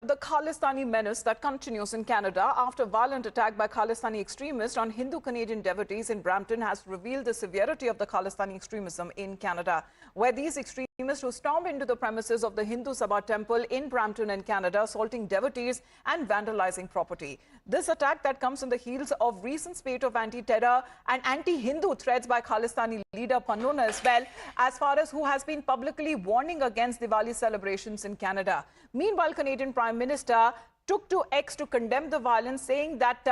the Khalistani menace that continues in Canada after violent attack by Khalistani extremists on Hindu-Canadian devotees in Brampton has revealed the severity of the Khalistani extremism in Canada, where these extremists who stormed into the premises of the Hindu Sabha temple in Brampton in Canada, assaulting devotees and vandalizing property. This attack that comes in the heels of recent spate of anti-terror and anti-Hindu threats by Khalistani leader Pannona as well, as far as who has been publicly warning against Diwali celebrations in Canada. Meanwhile, Canadian Prime Minister took to X to condemn the violence, saying that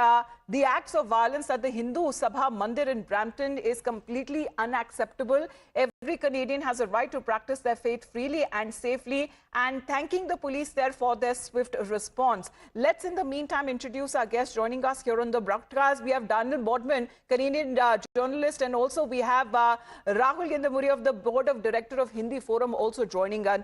the acts of violence at the Hindu Sabha Mandir in Brampton is completely unacceptable. Every Canadian has a right to practice their faith freely and safely, and thanking the police there for their swift response. Let's in the meantime introduce our guest joining us here on the broadcast. We have Daniel Bodman, Canadian journalist, and also we have Rahul Yandamuri of the Board of Director of Hindi Forum also joining us.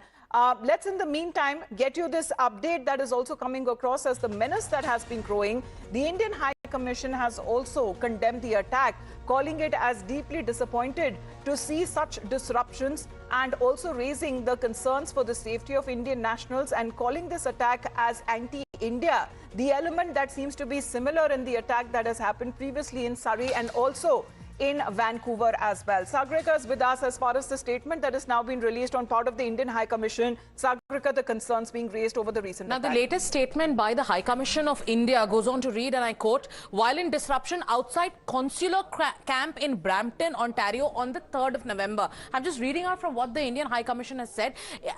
Let's in the meantime get you this update that is also coming across as the menace that has been growing. The Indian High Commission has also condemned the attack, calling it as deeply disappointed to see such disruptions and also raising the concerns for the safety of Indian nationals and calling this attack as anti-India. The element that seems to be similar in the attack that has happened previously in Surrey and also in Vancouver as well. Sagrika is with us as far as the statement that has now been released on part of the Indian High Commission. Sagrika, the concerns being raised over the recent attack. Now, the latest statement by the High Commission of India goes on to read, and I quote, violent disruption outside consular camp in Brampton, Ontario on the 3rd of November. I'm just reading out from what the Indian High Commission has said.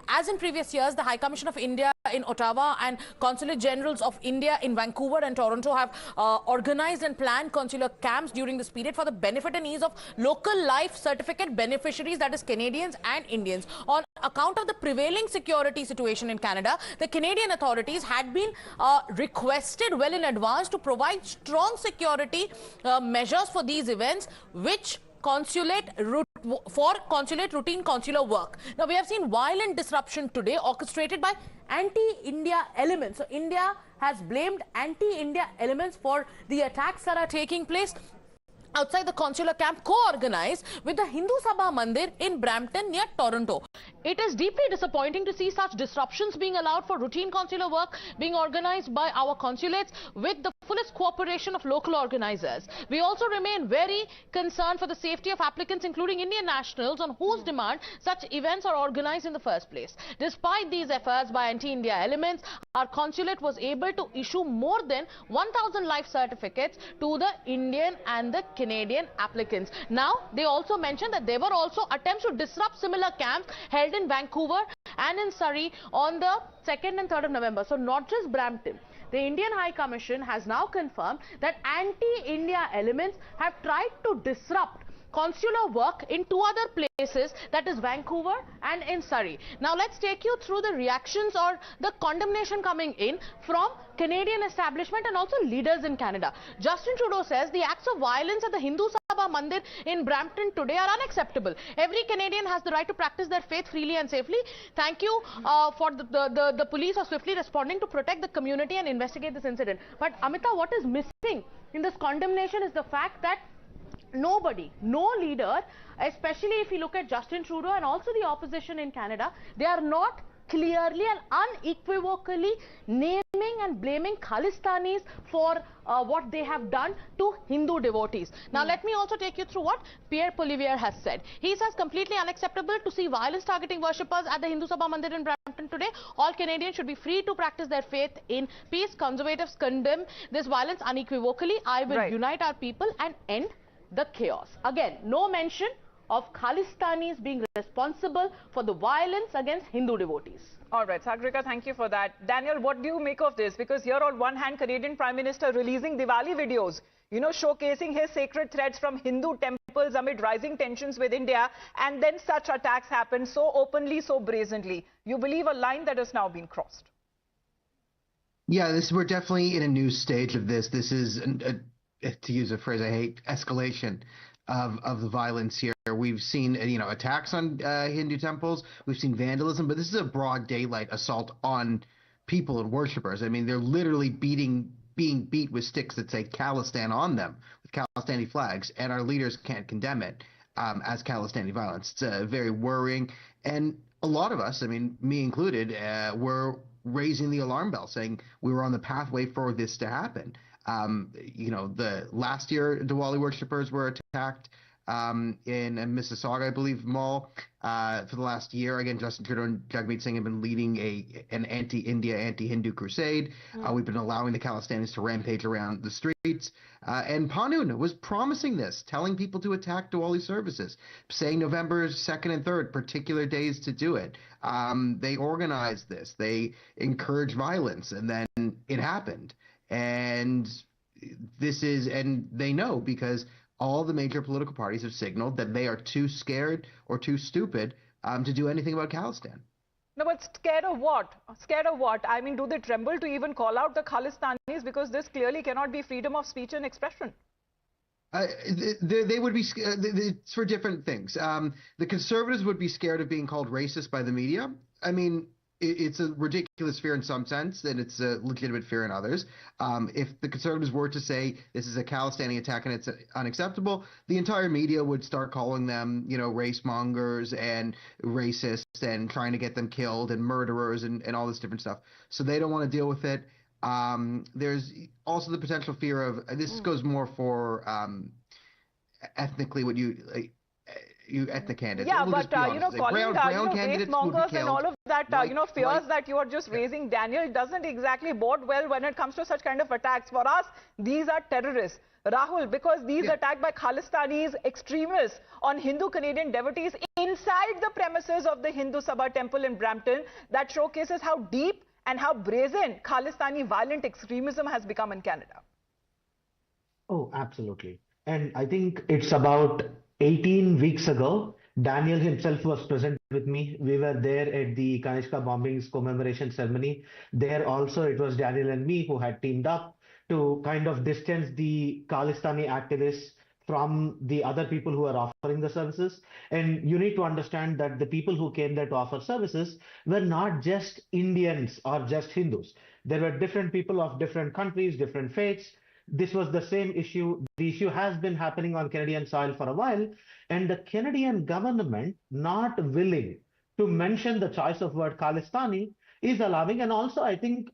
As in previous years, the High Commission of India in Ottawa and Consulate Generals of India in Vancouver and Toronto have organized and planned consular camps during this period for the benefit and ease of local life certificate beneficiaries, that is Canadians and Indians. On account of the prevailing security situation in Canada, the Canadian authorities had been requested well in advance to provide strong security measures for these events, which consulate routine consular work. Now, we have seen violent disruption today orchestrated by anti-India elements. So, India has blamed anti-India elements for the attacks that are taking place outside the consular camp, co-organized with the Hindu Sabha Mandir in Brampton near Toronto. It is deeply disappointing to see such disruptions being allowed for routine consular work being organized by our consulates with the fullest cooperation of local organizers. We also remain very concerned for the safety of applicants, including Indian nationals, on whose demand such events are organized in the first place. Despite these efforts by anti-India elements, our consulate was able to issue more than 1,000 life certificates to the Indian and the Canadian applicants. Now, they also mentioned that there were also attempts to disrupt similar camps held in Vancouver and in Surrey on the 2nd and 3rd of November. So, not just Brampton. The Indian High Commission has now confirmed that anti-India elements have tried to disrupt consular work in two other places, that is Vancouver and in Surrey. Now, let's take you through the reactions or the condemnation coming in from Canadian establishment and also leaders in Canada. Justin Trudeau says the acts of violence at the Hindu Sabha Mandir in Brampton today are unacceptable. Every Canadian has the right to practice their faith freely and safely. Thank you for the police are swiftly responding to protect the community and investigate this incident. But Amita, what is missing in this condemnation is the fact that nobody, no leader, especially if you look at Justin Trudeau and also the opposition in Canada, they are not clearly and unequivocally naming and blaming Khalistanis for what they have done to Hindu devotees. Now, let me also take you through what Pierre Poilievre has said. He says completely unacceptable to see violence targeting worshippers at the Hindu Sabha Mandir in Brampton today. All Canadians should be free to practice their faith in peace. Conservatives condemn this violence unequivocally. I will unite our people and end the chaos. Again, no mention of Khalistanis being responsible for the violence against Hindu devotees. All right, Sagrika, thank you for that. Daniel, what do you make of this? Because here on one hand, Canadian Prime Minister releasing Diwali videos, you know, showcasing his sacred threats from Hindu temples amid rising tensions with India, and then such attacks happen so openly, so brazenly. You believe a line that has now been crossed? Yeah, we're definitely in a new stage of this. This is, to use a phrase I hate, escalation of the violence here. We've seen, attacks on Hindu temples. We've seen vandalism, but this is a broad daylight assault on people and worshippers. I mean, they're literally being beat with sticks that say Khalistan on them, with Khalistani flags, and our leaders can't condemn it as Khalistani violence. It's very worrying. And a lot of us, I mean, me included, were raising the alarm bell, saying we were on the pathway for this to happen. The last year, Diwali worshippers were attacked in a Mississauga, I believe, mall. For the last year, again, Justin Trudeau and Jagmeet Singh have been leading an anti-India, anti-Hindu crusade. We've been allowing the Khalistanis to rampage around the streets. And Panun was promising this, telling people to attack Diwali services, saying November 2nd and 3rd, particular days to do it. They organized this. They encouraged violence, and then it happened. And they know, because all the major political parties have signaled that they are too scared or too stupid to do anything about Khalistan. No, but scared of what? Scared of what? I mean, do they tremble to even call out the Khalistanis? Because this clearly cannot be freedom of speech and expression. They would be, it's for different things. The conservatives would be scared of being called racist by the media. I mean, it's a ridiculous fear in some sense, and it's a legitimate fear in others. If the conservatives were to say this is a Khalistani attack and it's unacceptable, the entire media would start calling them, race mongers and racists and trying to get them killed and murderers and all this different stuff. So they don't want to deal with it. There's also the potential fear of, this goes more for ethnically what you ethnic candidates. Yeah, but calling race mongers and all of that, fears that you are just raising, Daniel, doesn't exactly bode well when it comes to such kind of attacks. For us, these are terrorists. Rahul, because these attacks by Khalistanis, extremists on Hindu Canadian devotees inside the premises of the Hindu Sabha temple in Brampton, that showcases how deep and how brazen Khalistani violent extremism has become in Canada. Oh, absolutely. And I think it's about 18 weeks ago, Daniel himself was present with me. We were there at the Kanishka bombings commemoration ceremony. There also, it was Daniel and me who had teamed up to kind of distance the Khalistani activists from the other people who are offering the services. And you need to understand that the people who came there to offer services were not just Indians or just Hindus. There were different people of different countries, different faiths. This was the same issue. The issue has been happening on Canadian soil for a while, and the Canadian government not willing to mention the choice of word Khalistani is allowing. And also, I think,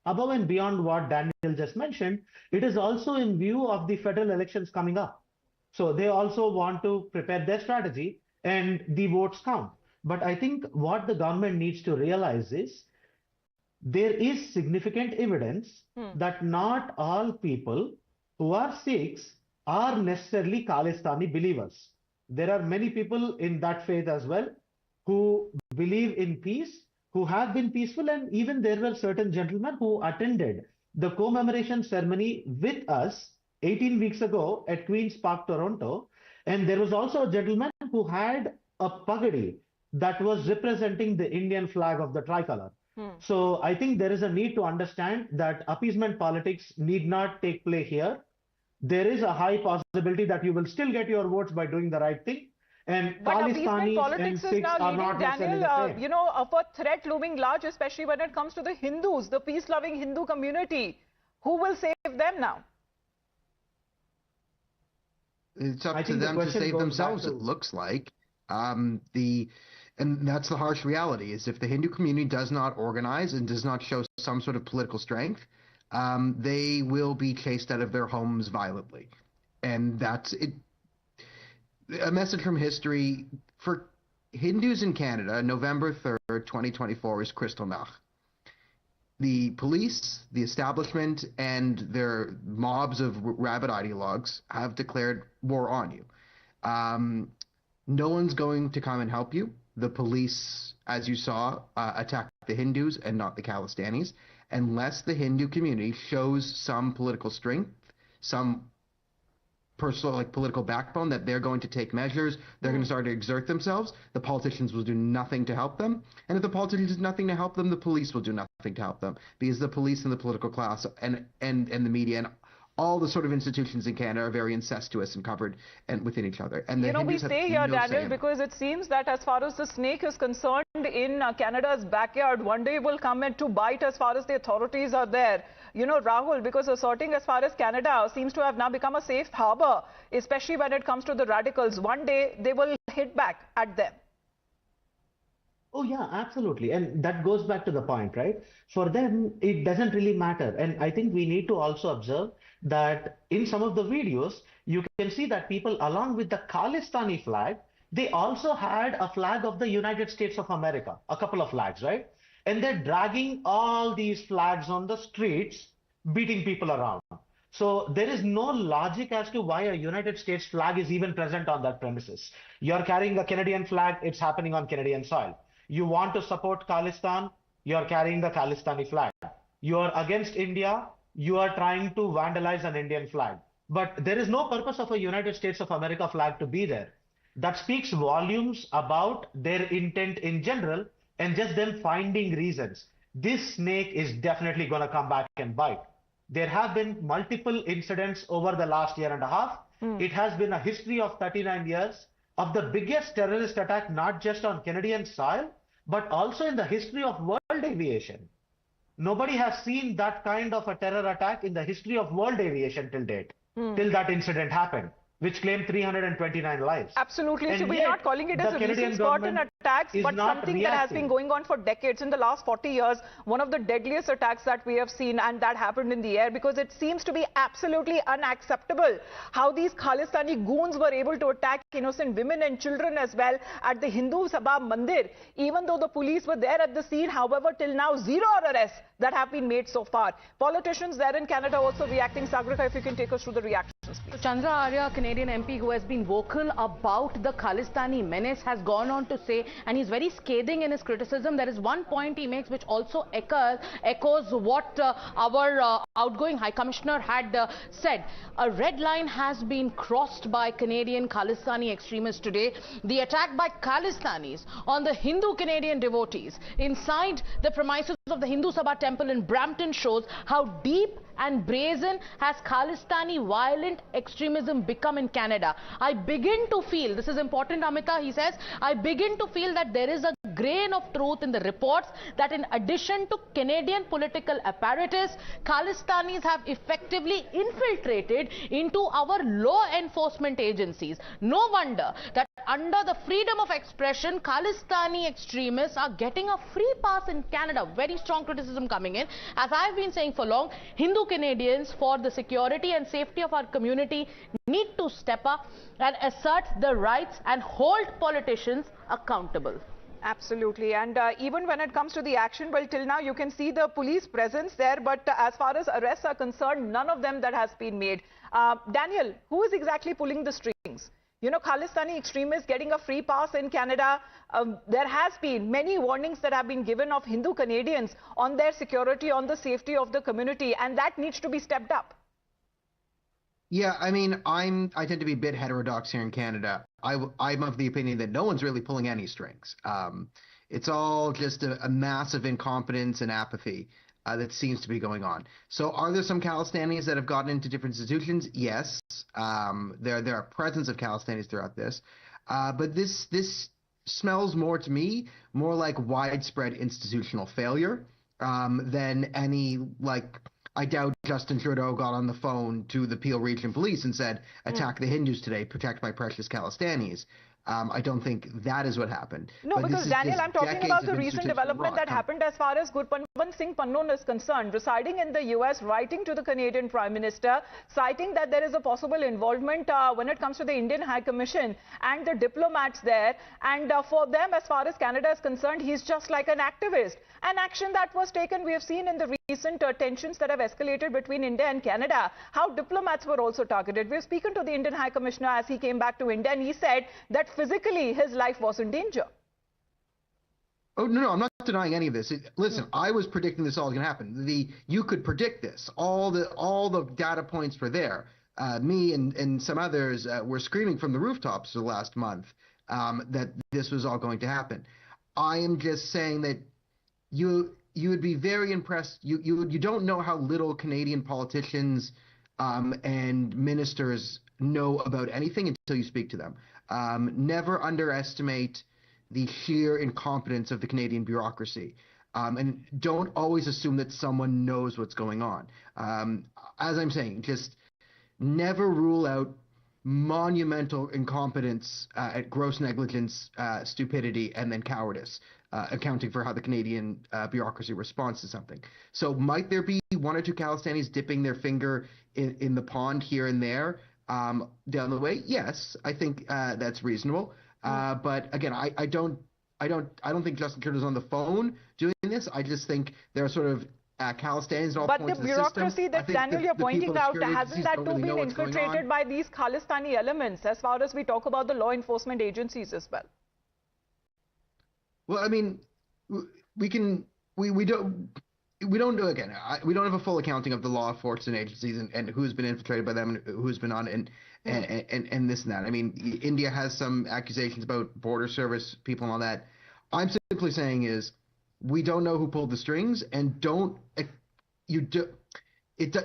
above and beyond what Daniel just mentioned, it is also in view of the federal elections coming up. So they also want to prepare their strategy, and the votes count. But I think what the government needs to realize is there is significant evidence that not all people who are Sikhs are necessarily Khalistani believers. There are many people in that faith as well who believe in peace, who have been peaceful, and even there were certain gentlemen who attended the commemoration ceremony with us 18 weeks ago at Queen's Park, Toronto. And there was also a gentleman who had a pagadi that was representing the Indian flag of the tricolor. So I think there is a need to understand that appeasement politics need not take place here. There is a high possibility that you will still get your votes by doing the right thing. And but appeasement Khalistanis politics and is Sikhs now are leading, not Daniel, necessarily the same. of a threat looming large, especially when it comes to the Hindus, the peace-loving Hindu community. Who will save them now? It's up to them to save themselves, it looks like. And that's the harsh reality, is if the Hindu community does not organize and does not show some sort of political strength, they will be chased out of their homes violently. And that's it. A message from history for Hindus in Canada, November 3rd, 2024 is Kristallnacht. The police, the establishment, and their mobs of rabid ideologues have declared war on you. No one's going to come and help you. The police, as you saw, attack the Hindus and not the Khalistanis, unless the Hindu community shows some political strength, some personal, political backbone that they're going to take measures, they're going to start to exert themselves. The politicians will do nothing to help them. And if the politicians do nothing to help them, the police will do nothing to help them. Because the police and the political class and the media and all the sort of institutions in Canada are very incestuous and covered and within each other. And we stay here, Daniel, because it seems that as far as the snake is concerned in Canada's backyard, one day will come and to bite as far as the authorities are there. Rahul, because asserting as far as Canada seems to have now become a safe harbor, especially when it comes to the radicals. One day they will hit back at them. Oh, yeah, absolutely. And that goes back to the point, right? For them, it doesn't really matter. And I think we need to also observe that in some of the videos, you can see that people, along with the Khalistani flag, they also had a flag of the United States of America, a couple of flags, right? And they're dragging all these flags on the streets, beating people around. So there is no logic as to why a United States flag is even present on that premises. You're carrying a Canadian flag, it's happening on Canadian soil. You want to support Khalistan, you're carrying the Khalistani flag. You are against India, you are trying to vandalize an Indian flag. But there is no purpose of a United States of America flag to be there. That speaks volumes about their intent in general and just them finding reasons. This snake is definitely going to come back and bite. There have been multiple incidents over the last year and a half. It has been a history of 39 years of the biggest terrorist attack, not just on Canadian soil, but also in the history of world aviation. Nobody has seen that kind of a terror attack in the history of world aviation till date, till that incident happened, which claimed 329 lives. Absolutely. And So we're yet, not calling it as the a Canadian recent spurt in government attacks, is but not something that has been reacting. going on for decades. In the last 40 years, one of the deadliest attacks that we have seen, and that happened in the air, because it seems to be absolutely unacceptable how these Khalistani goons were able to attack innocent women and children as well at the Hindu Sabha Mandir, even though the police were there at the scene. However, till now, zero arrests that have been made so far. Politicians there in Canada also reacting. Sagrika, if you can take us through the reactions, please. Chandra Arya, Canadian MP who has been vocal about the Khalistani menace, has gone on to say, and he's very scathing in his criticism. There is one point he makes which also echoes what our outgoing High Commissioner had said. A red line has been crossed by Canadian Khalistani extremists today. The attack by Khalistanis on the Hindu Canadian devotees inside the premises of the Hindu Sabha temple in Brampton shows how deep and brazen has Khalistani violent extremism become in Canada. I begin to feel, this is important, Amita, he says, I begin to feel that there is a grain of truth in the reports that in addition to Canadian political apparatus, Khalistanis have effectively infiltrated into our law enforcement agencies. No wonder that under the freedom of expression, Khalistani extremists are getting a free pass in Canada. Very strong criticism coming in. As I've been saying for long, Hindu Canadians, for the security and safety of our community, need to step up and assert the rights and hold politicians accountable. Absolutely. And even when it comes to the action, well, till now you can see the police presence there, but as far as arrests are concerned, none of them that has been made. Daniel, who is exactly pulling the strings? You know, Khalistani extremists getting a free pass in Canada. There has been many warnings that have been given of Hindu Canadians on their security, on the safety of the community, and that needs to be stepped up. Yeah, I mean, I tend to be a bit heterodox here in Canada. I'm of the opinion that no one's really pulling any strings. It's all just a massive incompetence and apathy that seems to be going on. So are there some Khalistanis that have gotten into different institutions? Yes. There are presence of Khalistanis throughout this. But this smells more to me more like widespread institutional failure than any, like, I doubt Justin Trudeau got on the phone to the Peel Region Police and said, attack the Hindus today, protect my precious Khalistanis. I don't think that is what happened. No, but because Daniel, I'm talking about the recent development that happened happened as far as Gurpatwant Singh Pannon is concerned, residing in the US, writing to the Canadian Prime Minister, citing that there is a possible involvement when it comes to the Indian High Commission and the diplomats there. And for them, as far as Canada is concerned, he's just like an activist. An action that was taken, we have seen in the recent tensions that have escalated between India and Canada, how diplomats were also targeted. We've spoken to the Indian High Commissioner as he came back to India, and he said that physically his life was in danger. Oh, no, I'm not denying any of this. Listen, I was predicting this all was going to happen. You could predict this. All the data points were there. Me and some others were screaming from the rooftops for the last month that this was all going to happen. I am just saying that you would be very impressed. You don't know how little Canadian politicians and ministers know about anything until you speak to them. Never underestimate the sheer incompetence of the Canadian bureaucracy. And don't always assume that someone knows what's going on. As I'm saying, just never rule out monumental incompetence, gross negligence, stupidity, and then cowardice, accounting for how the Canadian bureaucracy responds to something. So might there be one or two Khalistanis dipping their finger in the pond here and there down the way? Yes, I think that's reasonable. But again, I don't think Justin Trudeau's on the phone doing this. I just think there are sort of Khalistanis at all but points the in the bureaucracy system. that Daniel, you're pointing out, hasn't that too been infiltrated by these Khalistani elements as far as we talk about the law enforcement agencies as well? Well, I mean, we don't know, again, we don't have a full accounting of the law enforcement agencies and who's been infiltrated by them and who's been on and this and that. I mean, India has some accusations about border service people and all that. I'm simply saying is we don't know who pulled the strings, and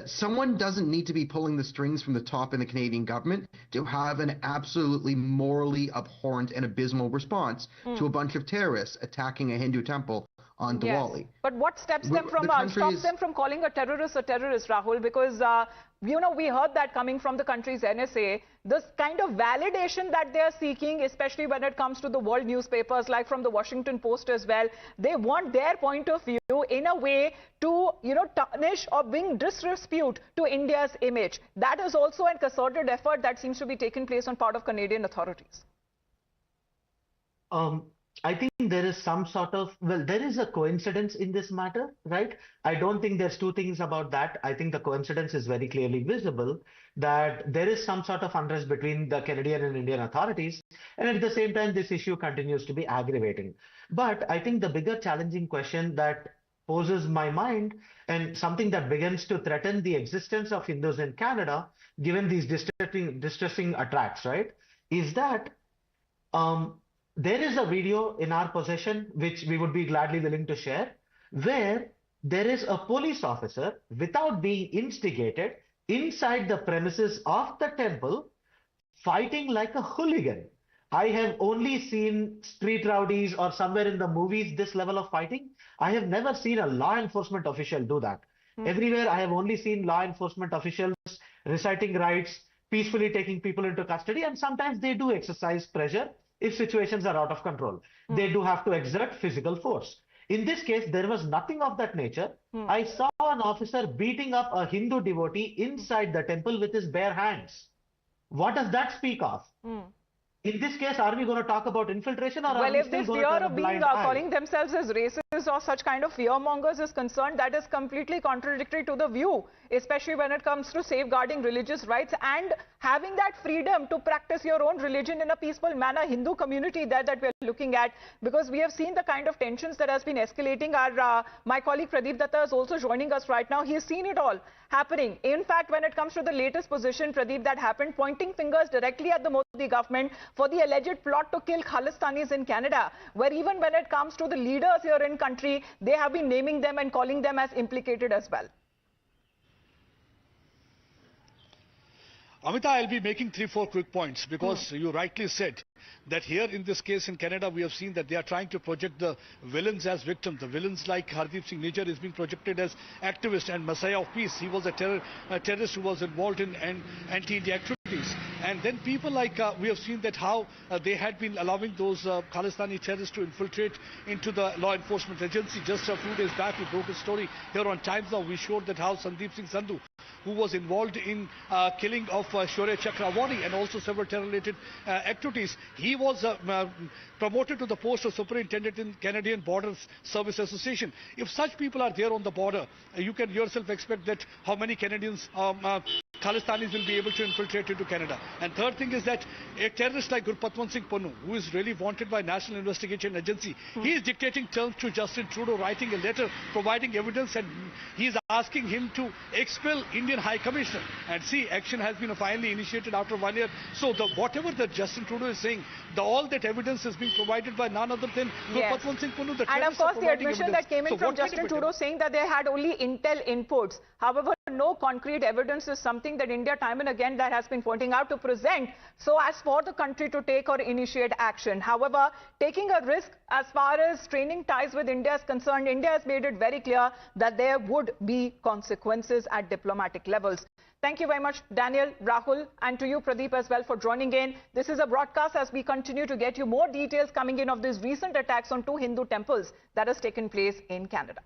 someone doesn't need to be pulling the strings from the top in the Canadian government to have an absolutely morally abhorrent and abysmal response to a bunch of terrorists attacking a Hindu temple on Diwali. Yes. But what stops them from calling a terrorist, Rahul? Because we heard that coming from the country's NSA, this kind of validation that they are seeking, especially when it comes to the world newspapers, like from the Washington Post as well, they want their point of view in a way to, tarnish or bring disrepute to India's image. That is also a concerted effort that seems to be taking place on part of Canadian authorities. I think there is some sort of, there is a coincidence in this matter, right? I don't think there's two things about that. I think the coincidence is very clearly visible that there is some sort of unrest between the Canadian and Indian authorities. And at the same time, this issue continues to be aggravating. But I think the bigger challenging question that poses my mind and something that begins to threaten the existence of Hindus in Canada, given these distressing attacks, right, is that there is a video in our possession, which we would be gladly willing to share, where there is a police officer, without being instigated, inside the premises of the temple, fighting like a hooligan. I have only seen street rowdies or somewhere in the movies this level of fighting. I have never seen a law enforcement official do that. Everywhere I have only seen law enforcement officials reciting rights, peacefully taking people into custody, and sometimes they do exercise pressure if situations are out of control. They do have to exert physical force. In this case, there was nothing of that nature. I saw an officer beating up a Hindu devotee inside the temple with his bare hands. What does that speak of? In this case, are we going to talk about infiltration, or are we still going to turn a blind eye? Calling themselves as racists or such kind of fearmongers is concerned, that is completely contradictory to the view, especially when it comes to safeguarding religious rights and having that freedom to practice your own religion in a peaceful manner. Hindu community that we're looking at, because we have seen the kind of tensions that has been escalating. My colleague Pradip Duggal is also joining us right now. He has seen it all happening. In fact, when it comes to the latest position, Pradip, that happened, pointing fingers directly at the Modi government for the alleged plot to kill Khalistanis in Canada, where even when it comes to the leaders here in country, they have been naming them and calling them as implicated as well. Amita, I'll be making 3-4 quick points because you rightly said that here in this case in Canada, we have seen that they are trying to project the villains as victims. The villains like Hardeep Singh Nijjar is being projected as activist and messiah of peace. He was a terrorist who was involved in anti-India activities. And then people like, we have seen that how they had been allowing those Khalistani terrorists to infiltrate into the law enforcement agency. Just a few days back, we broke a story here on Times Now. We showed that how Sandeep Singh Sandhu, who was involved in killing of Shaurya Chakrawani and also several terror-related activities, he was promoted to the post of superintendent in Canadian Border Service Association. If such people are there on the border, you can yourself expect that how many Canadians, Khalistanis will be able to infiltrate into Canada. And third thing is that a terrorist like Gurpatwant Singh Pannu, who is really wanted by National Investigation Agency, he is dictating terms to Justin Trudeau, writing a letter, providing evidence, and he is asking him to expel Indian High Commissioner. And see, action has been finally initiated after 1 year. So whatever that Justin Trudeau is saying, all that evidence is being provided by none other than Gurpatwant Singh Pannu. And of course, the admission that came in from Justin Trudeau saying that they had only intel inputs. However, no concrete evidence is something that India time and again that has been pointing out to present so as for the country to take or initiate action. However, taking a risk as far as straining ties with India is concerned, India has made it very clear that there would be consequences at diplomatic levels. Thank you very much, Daniel, Rahul, and to you, Pradeep, as well for joining in. This is a broadcast as we continue to get you more details coming in of these recent attacks on two Hindu temples that has taken place in Canada.